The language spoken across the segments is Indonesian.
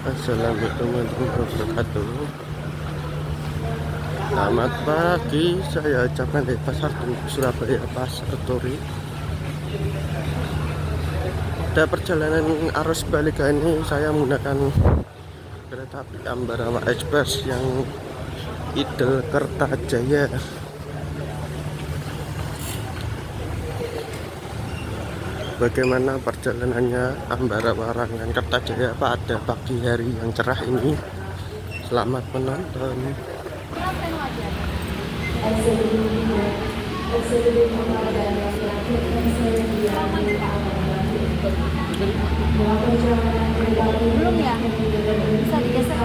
Assalamualaikum warahmatullahi wabarakatuh. Selamat pagi, saya ucapkan dari Pasar Turi Surabaya, Pasar Turi. Pada perjalanan arus balik ini saya menggunakan kereta api Ambarawa Express yang Idel Kertajaya. Bagaimana perjalanannya Ambarawa Ranggan Kertajaya pada pagi hari yang cerah ini? Selamat menonton. Belum ya? Bisa digeser.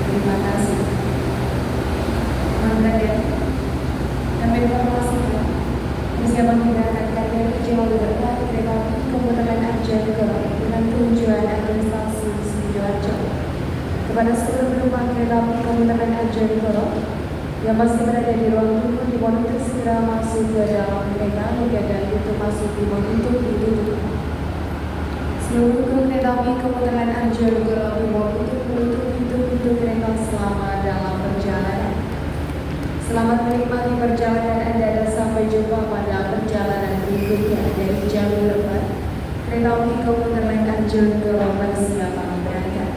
Terima kasih. Kami informasikan persiapan tindakan KRI Jawa Barat kereta api Komuter Arjadegara dengan tujuan akhir stasiun Sidoarjo. Kepada seluruh penumpang kereta api Komuter Arjadegara yang masih berada di ruang tunggu dimohon untuk segera masuk ke dalam kereta dan pintu masuk dimohon untuk ditutup. Seluruh kru kereta api Komuter Arjadegara dimohon untuk menutup pintu-pintu kereta selama dalam perjalanan. Selamat menikmati perjalanan Anda dan sampai jumpa pada perjalanan berikutnya dari jalur depan. Kereta api Komuter Arjadegara bersiap berangkat.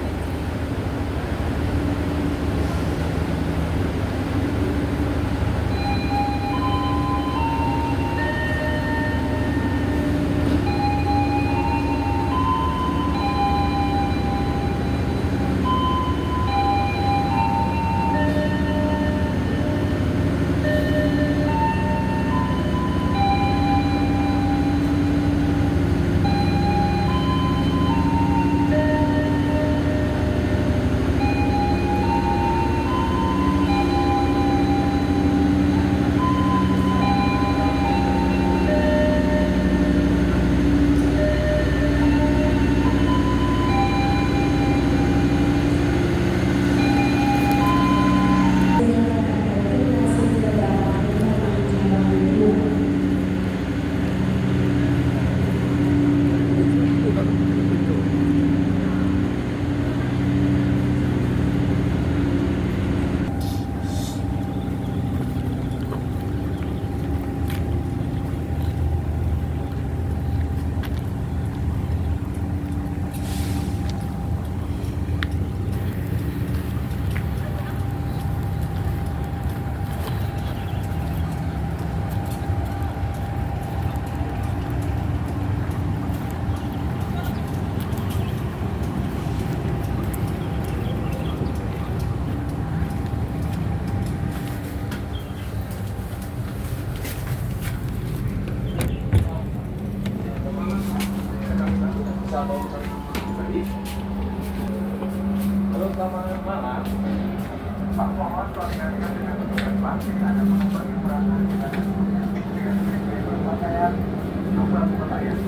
Halo, selamat malam. Pak, mohon koordinasikan dengan petugas Pak. Jika ada berbagi perasaan dengan pakaian, nomor pakaian.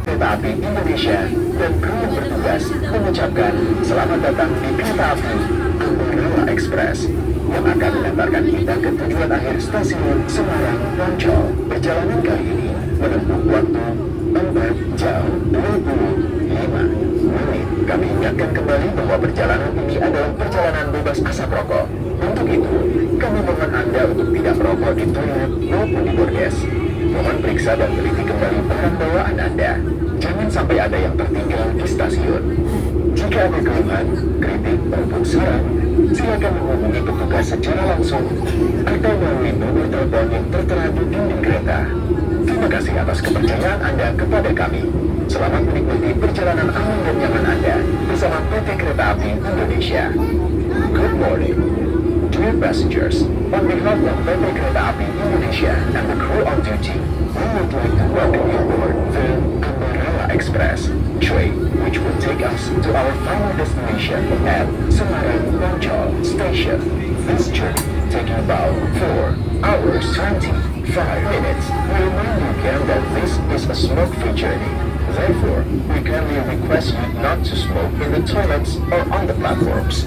Kereta Api Indonesia dan kru yang bertugas mengucapkan selamat datang di kereta api Ambarella Express yang akan mengantarkan kita ke tujuan akhir stasiun Semarang Poncol. Perjalanan kali ini menempuh waktu 4 jam 25 menit. Kami ingatkan kembali bahwa perjalanan ini adalah perjalanan bebas asap rokok. Untuk itu, kami mohon Anda untuk tidak merokok di toilet maupun di bordes. Mohon periksa dan teliti kembali barang bawaan Anda. Jangan sampai ada yang tertinggal di stasiun. Jika ada keluhan, kritik, maupun saran, silakan menghubungi petugas secara langsung atau melalui nomor telepon yang tertera di dinding kereta. Terima kasih atas kepercayaan Anda kepada kami. Selamat menikmati perjalanan aman dan nyaman Anda bersama PT Kereta Api Indonesia. Good morning. Dear passengers, on behalf of PT Kereta Api Indonesia and the crew on duty, we would like to welcome you aboard the Ambarella Express train, which will take us to our final destination at Semarang Poncol Station. This journey, taking about 4 hours 25 minutes, we remind you again that this is a smoke-free journey. Therefore, we kindly request you not to smoke in the toilets or on the platforms.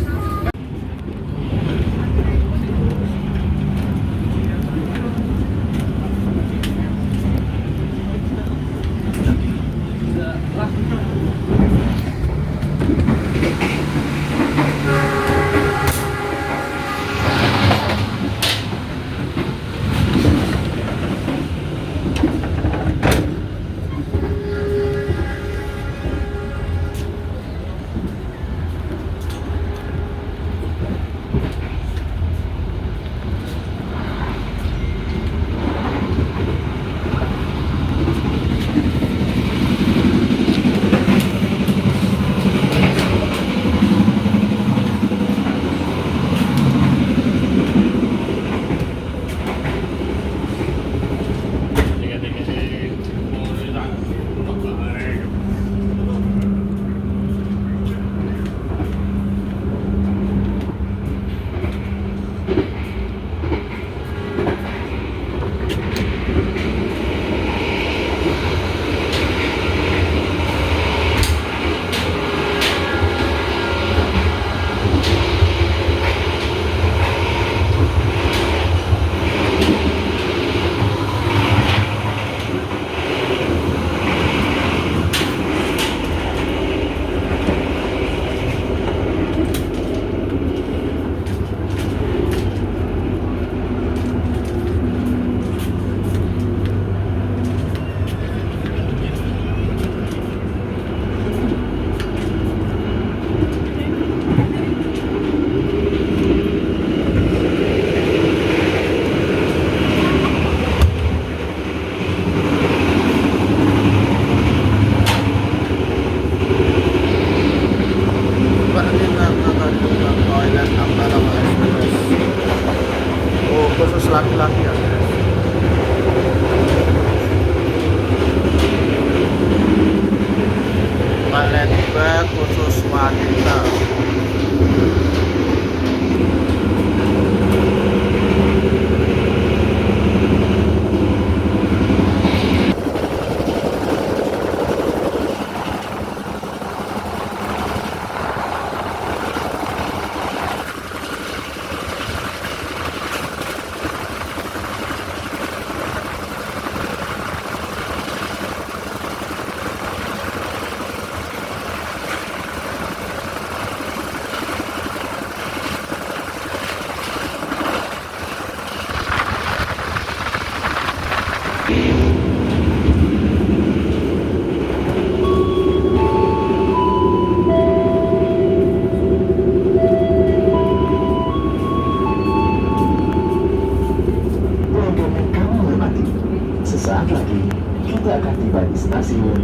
khusus laki-laki ya guys. Toilet bag khusus wanita. Sesaat lagi kita akan tiba di stasiun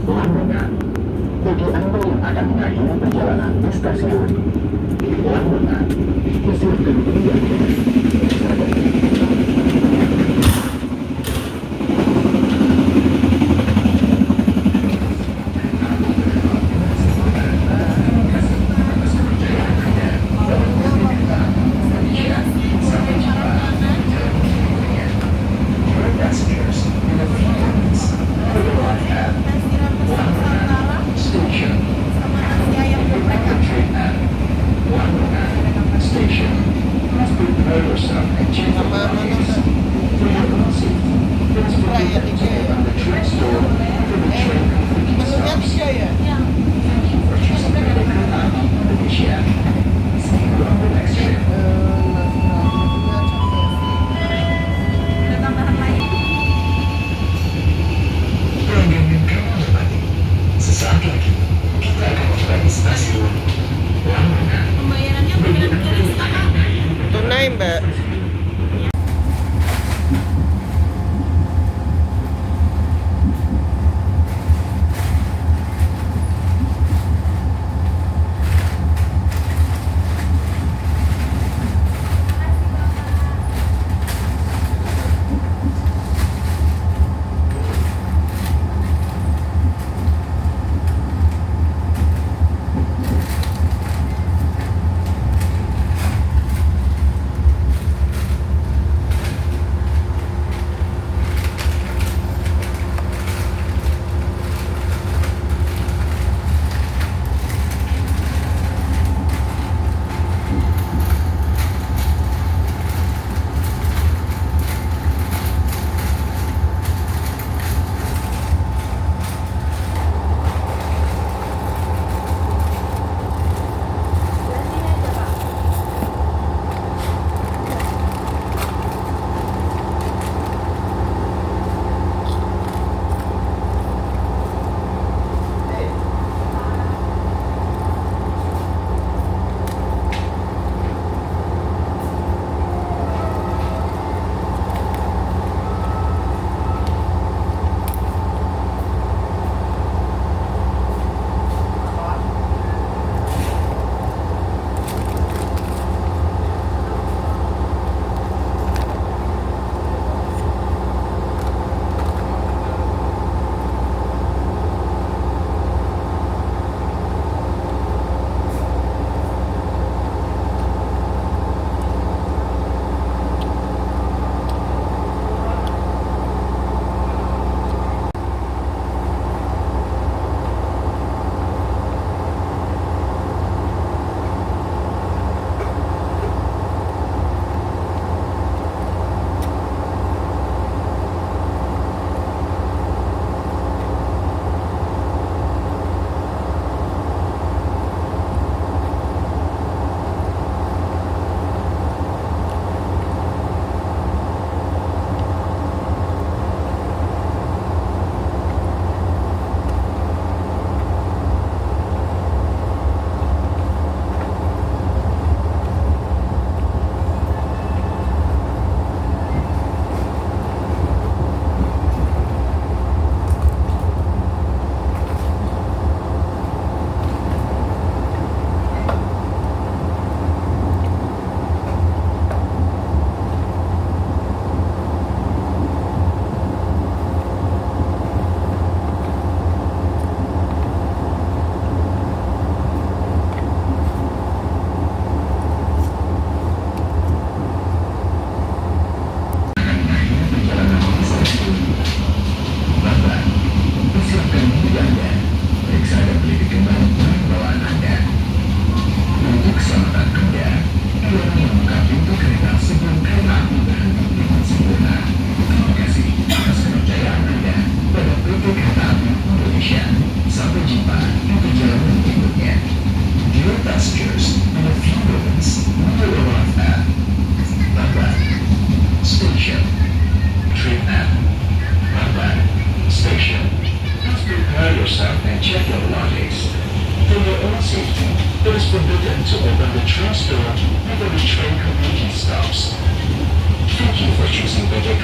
Lamongan. Bagi Anda yang akan mengakhiri perjalanan di stasiun Lamongan, persiapkan diri Anda. Sesaat lagi kita akan tiba di stasiun Lamongan. Pembayarannya pembayaran Tunai mbak.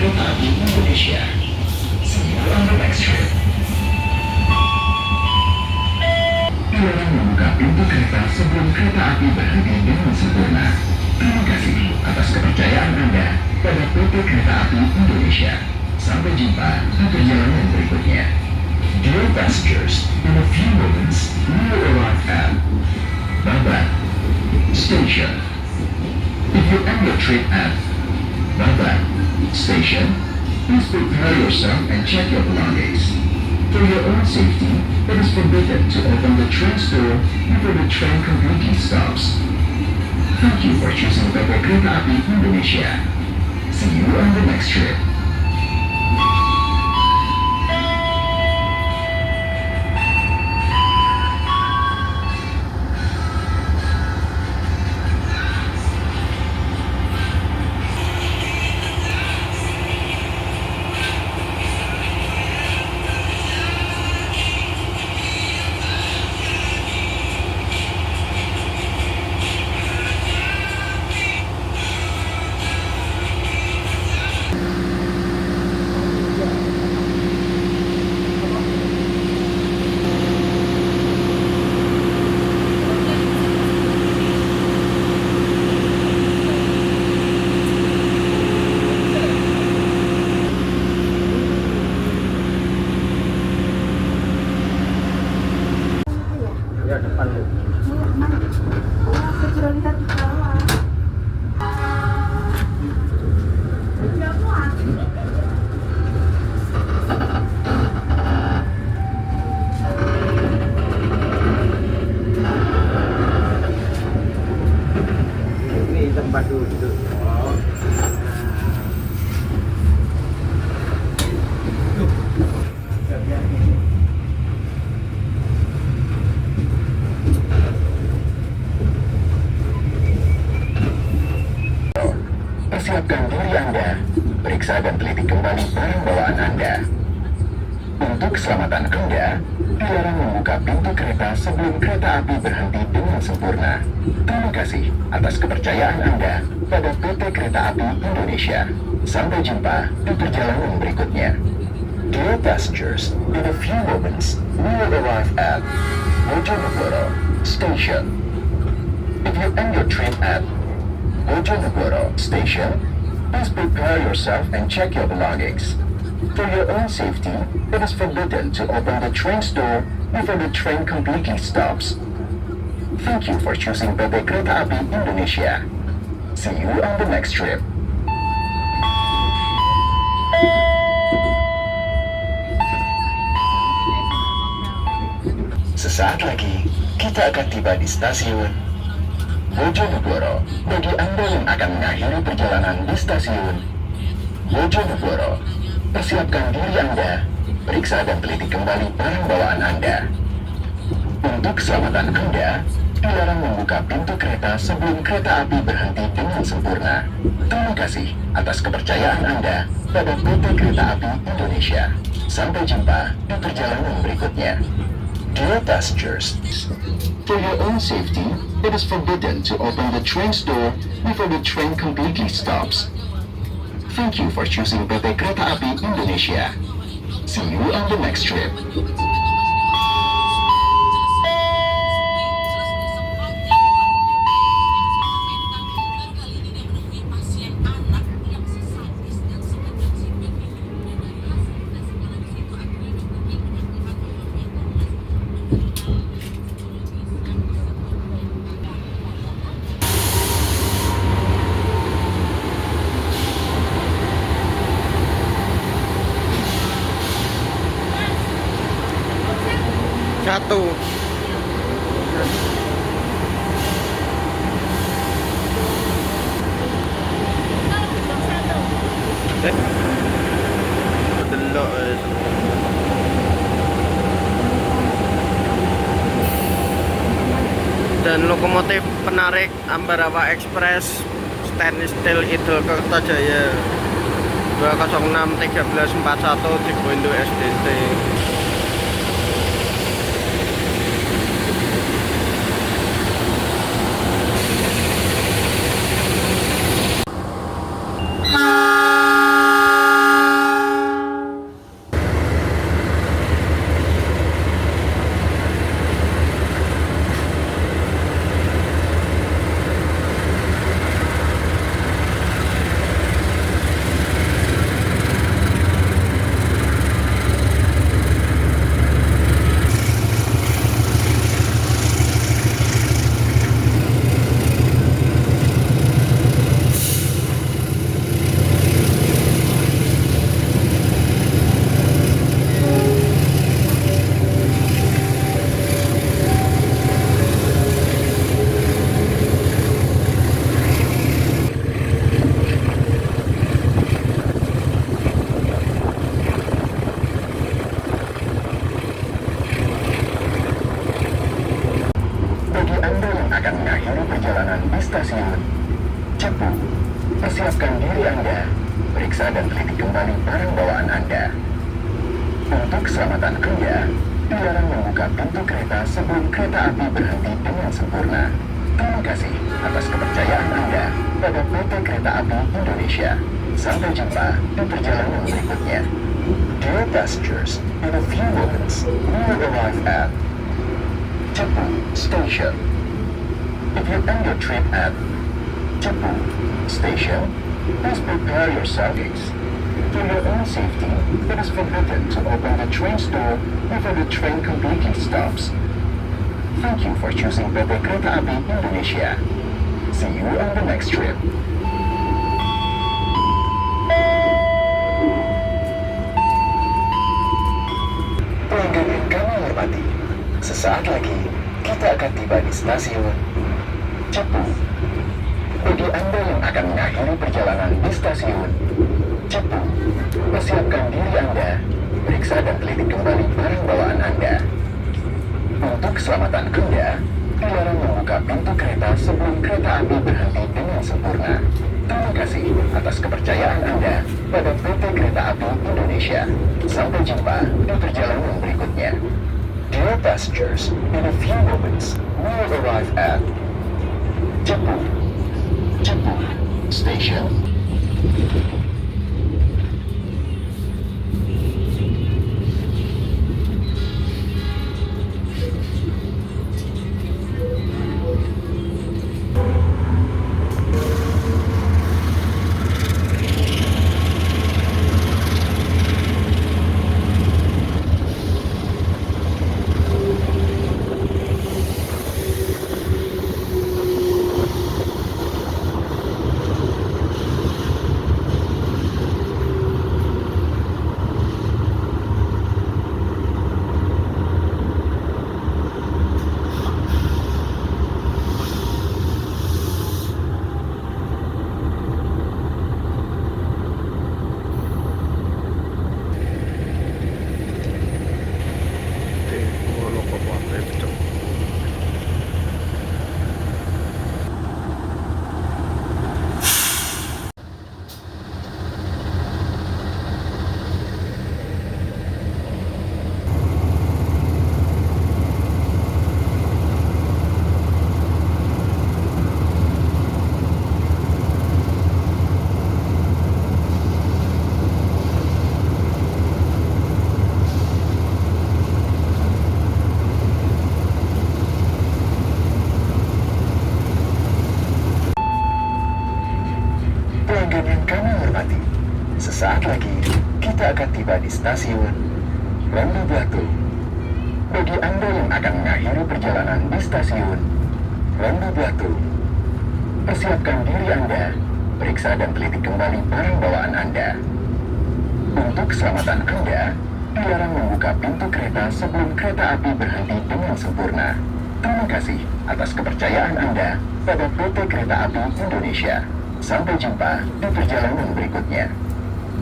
Kereta Api Indonesia. See you on the next trip. Dilarang membuka pintu kereta sebelum kereta api berhenti dengan sempurna. Terima kasih atas kepercayaan Anda pada PT Kereta Api Indonesia. Sampai jumpa di perjalanan berikutnya. Dear passengers, in a few moments, we will arrive at Babat Station. If you end your trip at Babat Station, please prepare yourself and check your belongings. For your own safety, it is forbidden to open the train's door before the train completely stops. Thank you for choosing PT Kereta Api Indonesia. See you on the next trip. Ya depan tuh. Ini tempat duduk. Persiapkan diri Anda, periksa dan teliti kembali barang bawaan Anda. Untuk keselamatan Anda, dilarang membuka pintu kereta sebelum kereta api berhenti dengan sempurna. Terima kasih atas kepercayaan Anda pada PT Kereta Api Indonesia. Sampai jumpa di perjalanan berikutnya. Dear passengers, in a few moments, we will arrive at Bojonegoro Station. If you end your train at Bojonegoro Station, please prepare yourself and check your belongings. For your own safety, it is forbidden to open the train's door before the train completely stops. Thank you for choosing PT Kereta Api Indonesia. See you on the next trip. Sesaat lagi, kita akan tiba di stasiun Bojonegoro. Bagi Anda yang akan mengakhiri perjalanan di stasiun Bojonegoro, persiapkan diri Anda, periksa dan teliti kembali barang bawaan Anda. Untuk keselamatan Anda, dilarang membuka pintu kereta sebelum kereta api berhenti dengan sempurna. Terima kasih atas kepercayaan Anda pada PT Kereta Api Indonesia. Sampai jumpa di perjalanan berikutnya. Dear passengers, for your own safety, it is forbidden to open the train's door before the train completely stops. Thank you for choosing PT Kereta Api Indonesia. See you on the next trip. Satu. Delok dan lokomotif penarik Ambarawa Express Stainless Steel Idul Kertajaya 206-1341 Cibondo SDT. Cepu, persiapkan diri Anda. Periksa dan teliti kembali barang bawaan Anda. Untuk keselamatan Anda, dilarang membuka pintu kereta sebelum kereta api berhenti dengan sempurna. Terima kasih atas kepercayaan Anda pada PT Kereta Api Indonesia. Sampai jumpa di perjalanan berikutnya. Dear passengers, in a few moments, we will arrive at Cepu Station. If you end your trip at Cepu Station, please prepare your luggage. For your own safety, it is forbidden to open the train's door before the train completely stops. Thank you for choosing PT Kereta Api Indonesia. See you on the next trip. Pelanggan yang kami hormati, sesaat lagi kita akan tiba di stasiun Cepu. Bagi Anda yang akan mengakhiri perjalanan di stasiun Cepu, persiapkan diri Anda, periksa dan teliti kembali barang bawaan Anda. Untuk keselamatan Anda, dilarang membuka pintu kereta sebelum kereta api berhenti dengan sempurna. Terima kasih atas kepercayaan Anda pada PT Kereta Api Indonesia. Sampai jumpa di perjalanan berikutnya. Dear passengers, in a few moments, we will arrive at Cepu Station. Pelanggan yang kami hormati, sesaat lagi kita akan tiba di stasiun Randu Batu. Bagi Anda yang akan mengakhiri perjalanan di stasiun Randu Batu, persiapkan diri Anda, periksa dan teliti kembali barang bawaan Anda. Untuk keselamatan Anda, dilarang membuka pintu kereta sebelum kereta api berhenti dengan sempurna. Terima kasih atas kepercayaan Anda pada PT Kereta Api Indonesia. Sampai jumpa di perjalanan berikutnya.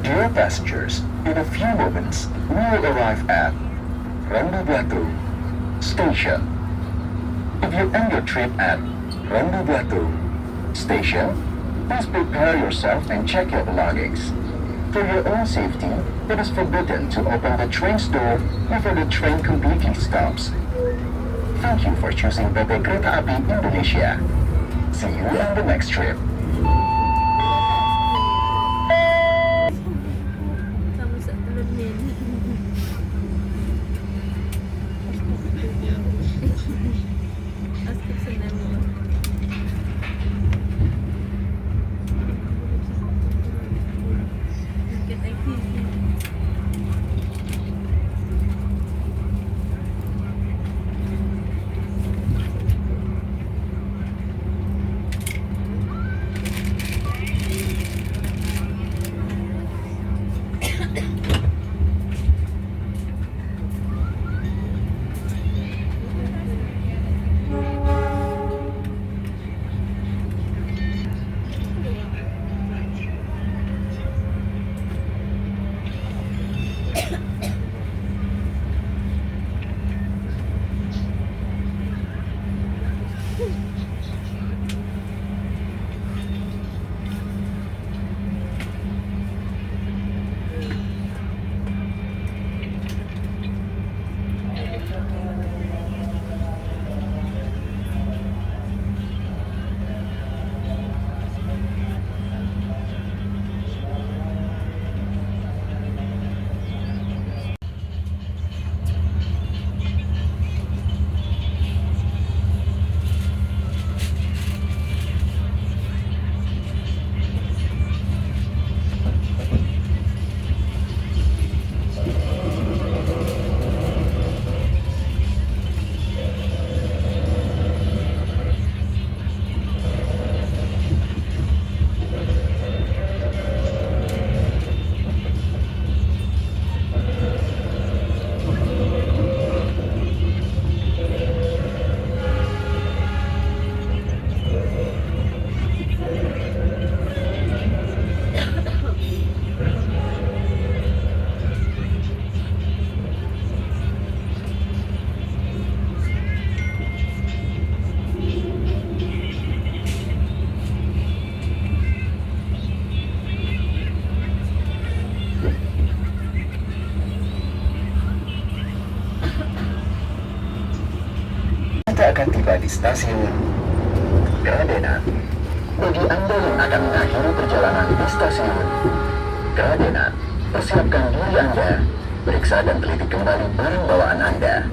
Dear passengers, in a few moments, we will arrive at Randu Batu Station. If you end your trip at Randu Batu Station, please prepare yourself and check your belongings. For your own safety, it is forbidden to open the train's door before the train completely stops. Thank you for choosing PT Kereta Api Indonesia. See you on the next trip. Kamu sebelum ini. Askip senang. Kita kita akan tiba di stasiun Kradenan. Bagi Anda yang akan mengakhiri perjalanan di stasiun Kradenan, persiapkan diri Anda, periksa dan teliti kembali barang bawaan Anda.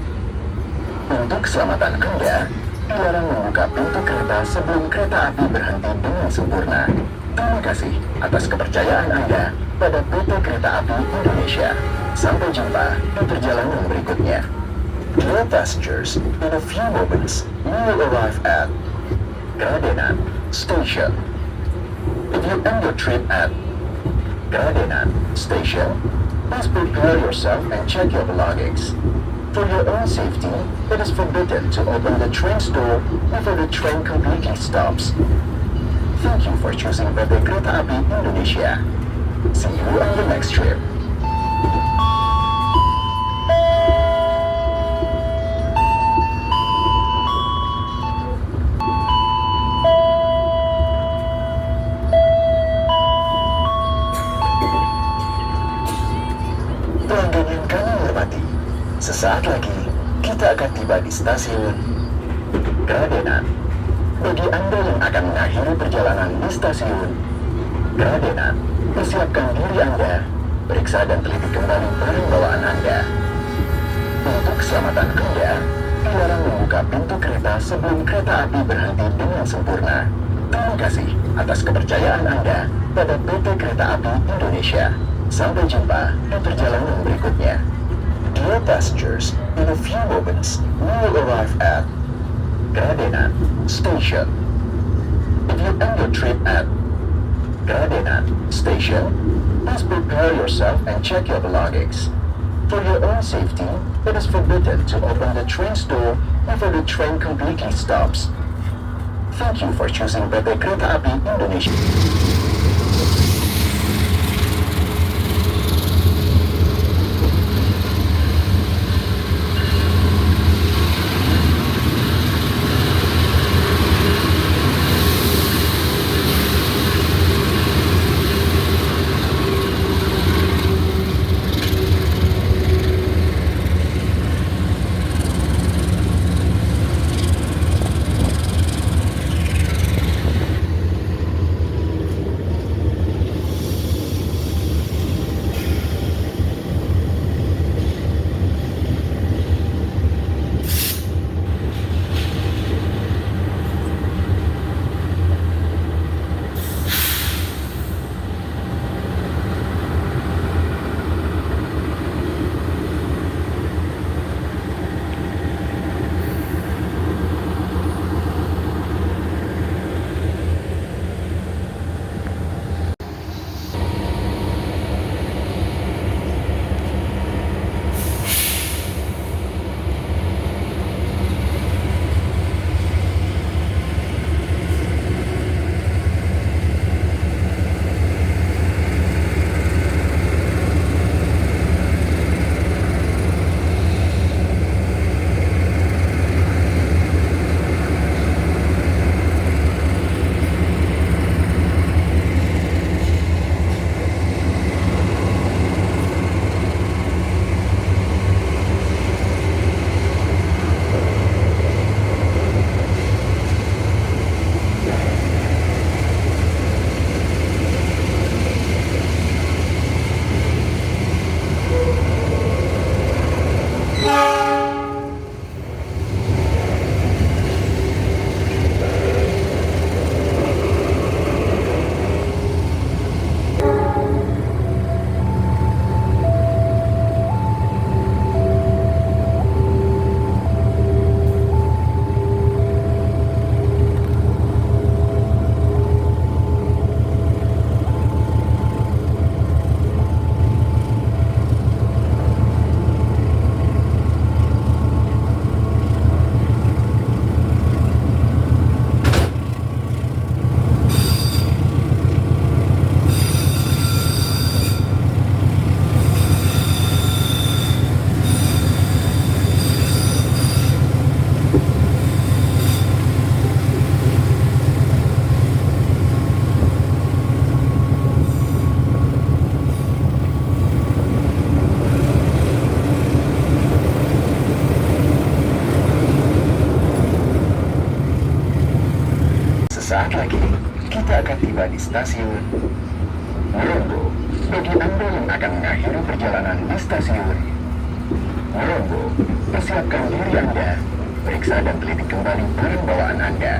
Untuk keselamatan Anda, dilarang membuka pintu kereta sebelum kereta api berhenti dengan sempurna. Terima kasih atas kepercayaan Anda pada PT Kereta Api Indonesia. Sampai jumpa di perjalanan berikutnya. Dear passengers, in a few moments, we will arrive at Kradenan Station. If you end your trip at Kradenan Station, please prepare yourself and check your belongings. For your own safety, it is forbidden to open the train's door before the train completely stops. Thank you for choosing PT Kereta Api Indonesia. See you on the next trip. Pelanggan yang kami hormati, sesaat lagi kita akan tiba di stasiun Kradenan. Bagi Anda yang akan mengakhiri perjalanan di stasiun Kradenan, persiapkan diri Anda, periksa dan teliti kembali barang bawaan Anda. Untuk keselamatan Anda, dilarang membuka pintu kereta sebelum kereta api berhenti dengan sempurna. Terima kasih atas kepercayaan Anda pada PT Kereta Api Indonesia. Sampai jumpa di perjalanan berikutnya. Dear passengers, in a few moments, we will arrive at Kradenan Station. If you end your trip at Kradenan Station, please prepare yourself and check your belongings. For your own safety, it is forbidden to open the train's door before the train completely stops. Thank you for choosing PT Kereta Api Indonesia. tiba di stasiun Merongo. Bagi Anda yang akan mengakhiri perjalanan di stasiun Merongo, persiapkan diri Anda, periksa dan teliti kembali barang bawaan Anda.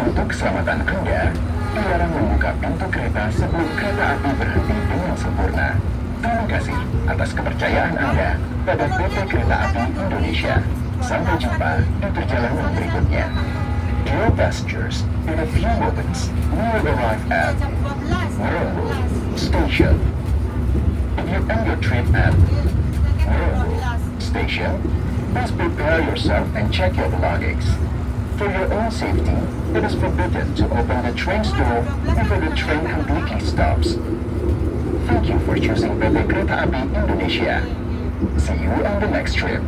Untuk keselamatan Anda, dilarang membuka pintu kereta sebelum kereta api berhenti dengan sempurna. Terima kasih atas kepercayaan Anda pada PT Kereta Api Indonesia. Sampai jumpa di perjalanan berikutnya. Dear passengers, in a few moments, we will arrive at Merongo Station. If you end your trip at Merongo Station, please prepare yourself and check your belongings. For your own safety, it is forbidden to open the train's door before the train completely stops. Thank you for choosing PT Kereta Api Indonesia. See you on the next trip.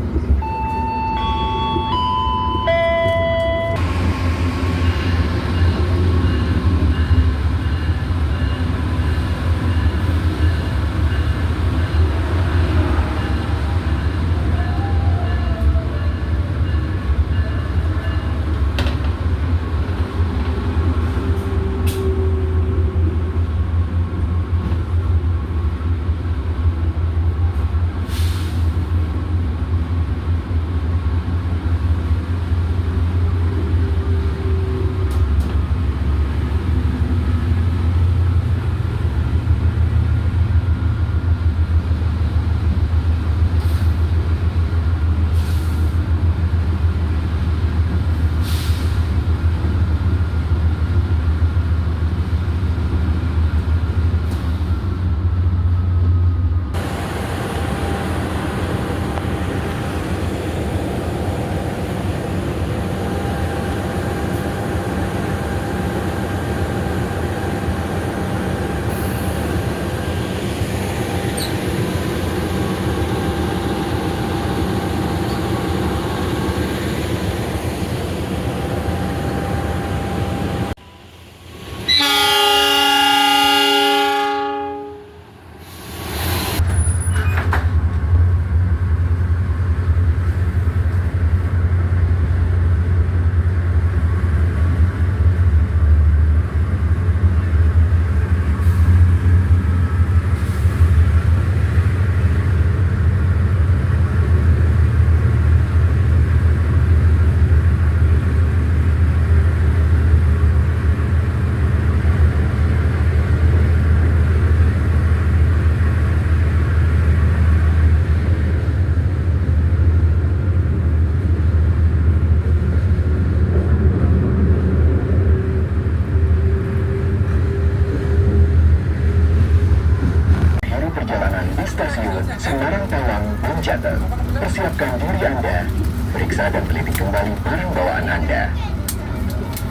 Jateng. Persiapkan diri Anda, periksa dan teliti kembali barang bawaan Anda.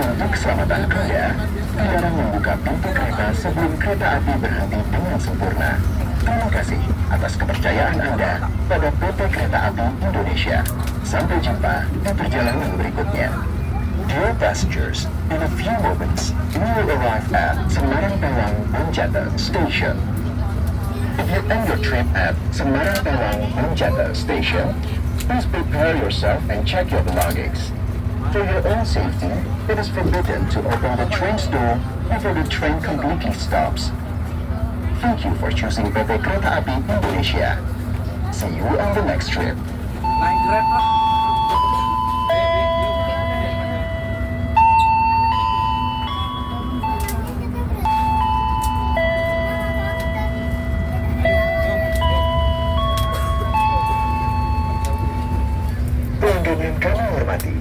Untuk keselamatan Anda, dilarang membuka pintu kereta sebelum kereta api berhenti dengan sempurna. Terima kasih atas kepercayaan Anda pada PT Kereta Api Indonesia. Sampai jumpa di perjalanan berikutnya. Dear passengers, in a few moments, we will arrive at Semarang Tawang Bonjata Station. If you end your trip at Semarang Tawang Bonjata Station, please prepare yourself and check your belongings. For your own safety, it is forbidden to open the train's door before the train completely stops. Thank you for choosing PT Kereta Api Indonesia. See you on the next trip. Naik Grab lah. Pelanggan yang kami hormati,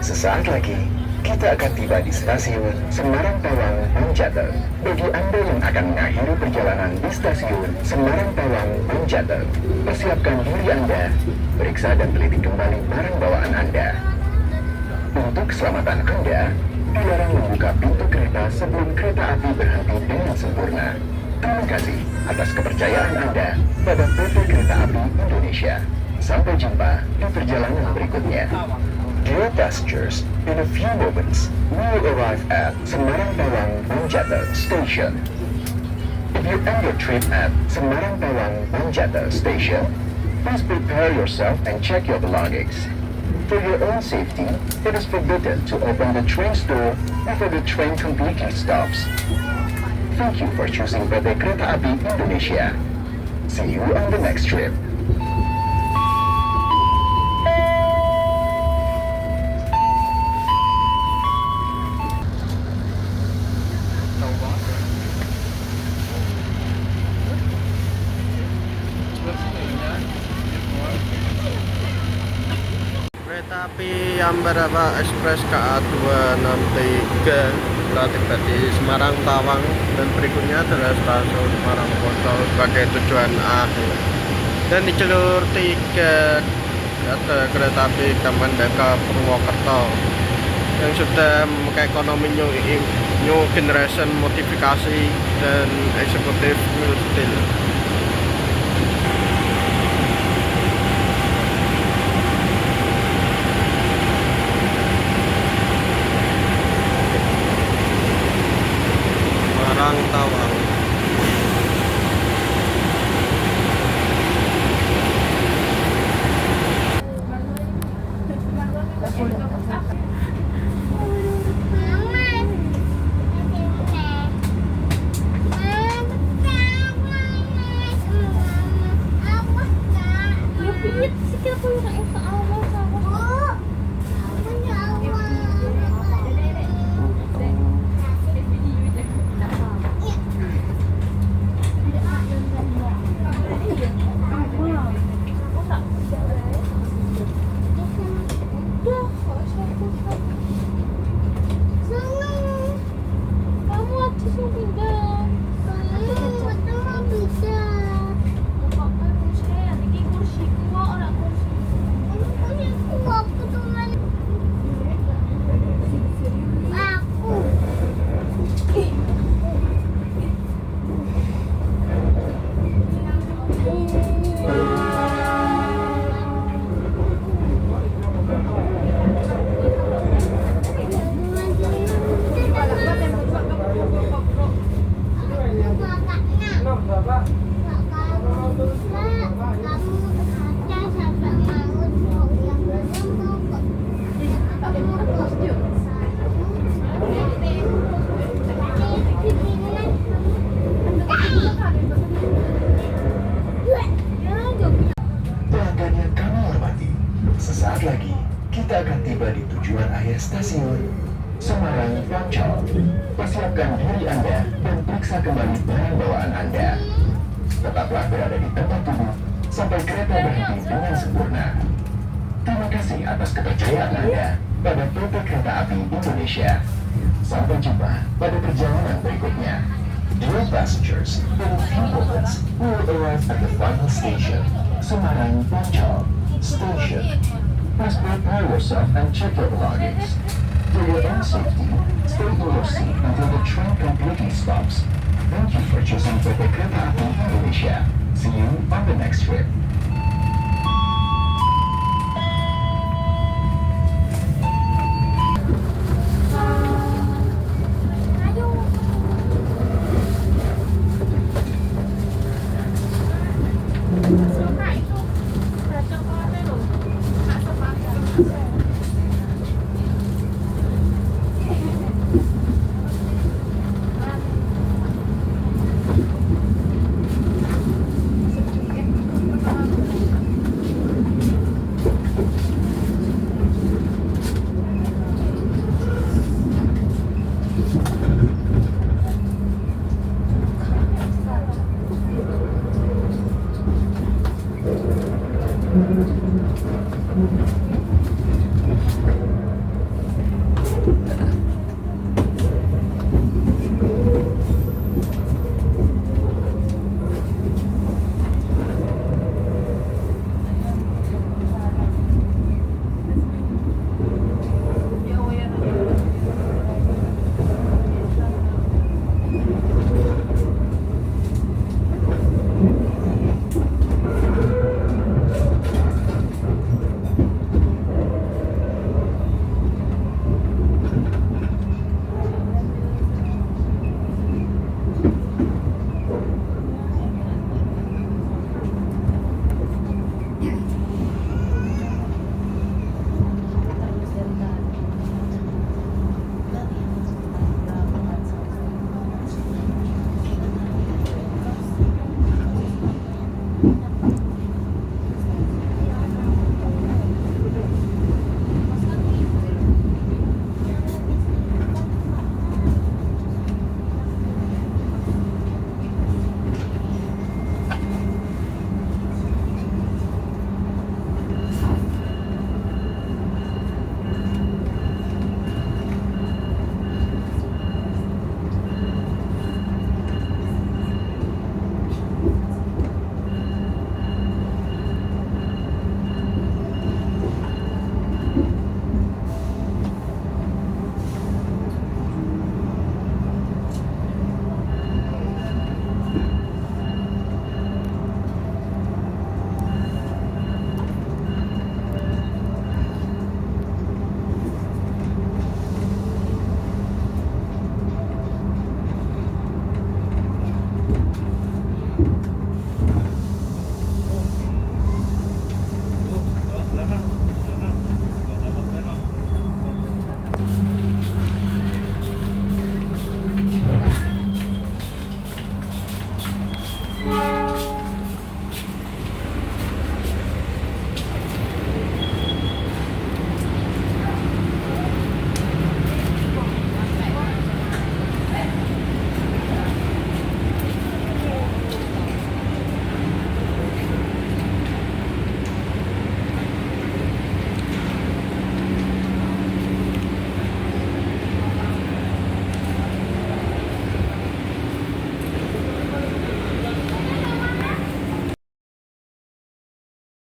sesaat lagi kita akan tiba di stasiun Semarang Tawang Bonjata. Bagi Anda yang akan mengakhiri perjalanan di stasiun Semarang Tawang Bonjata, persiapkan diri Anda, periksa dan teliti kembali barang bawaan Anda. Untuk keselamatan Anda, dilarang membuka pintu kereta sebelum kereta api berhenti dengan sempurna. Terima kasih atas kepercayaan Anda pada PT Kereta Api Indonesia. Sampai jumpa di perjalanan berikutnya. Dear passengers, in a few moments, we will arrive at Semarang Tawang Bonjata Station. If you end your trip at Semarang Tawang Bonjata Station, please prepare yourself and check your belongings. For your own safety, it is forbidden to open the train's door before the train completely stops. Thank you for choosing PT Kereta Api Indonesia. See you on the next trip. Kereta api Ambarawa Express KA 263 telah tiba di Semarang Tawang dan berikutnya adalah stasiun Semarang Poso sebagai tujuan akhir. Dan di jalur 3 ada kereta api Kamandaka Purwokerto yang sudah memakai ekonomi new generation modifikasi dan eksekutif new style. Semarang Tawang. Pelanggan yang kami hormati, sesaat lagi kita akan tiba di tujuan akhir stasiun Semarang Poncol. Persiapkan diri Anda dan periksa kembali barang bawaan Anda. Tetaplah berada di tempat duduk sampai kereta berhenti dengan sempurna. Terima kasih atas kepercayaan Anda pada PT Kereta Api Indonesia. Sampai jumpa pada perjalanan berikutnya. Dear passengers, in a few moments, we will arrive at the final station, Semarang Poncol Station. Please prepare yourself and check your belongings. For your own safety, stay in your seat until the train completely stops. Thank you for choosing PT Kereta Api Indonesia. See you on the next trip.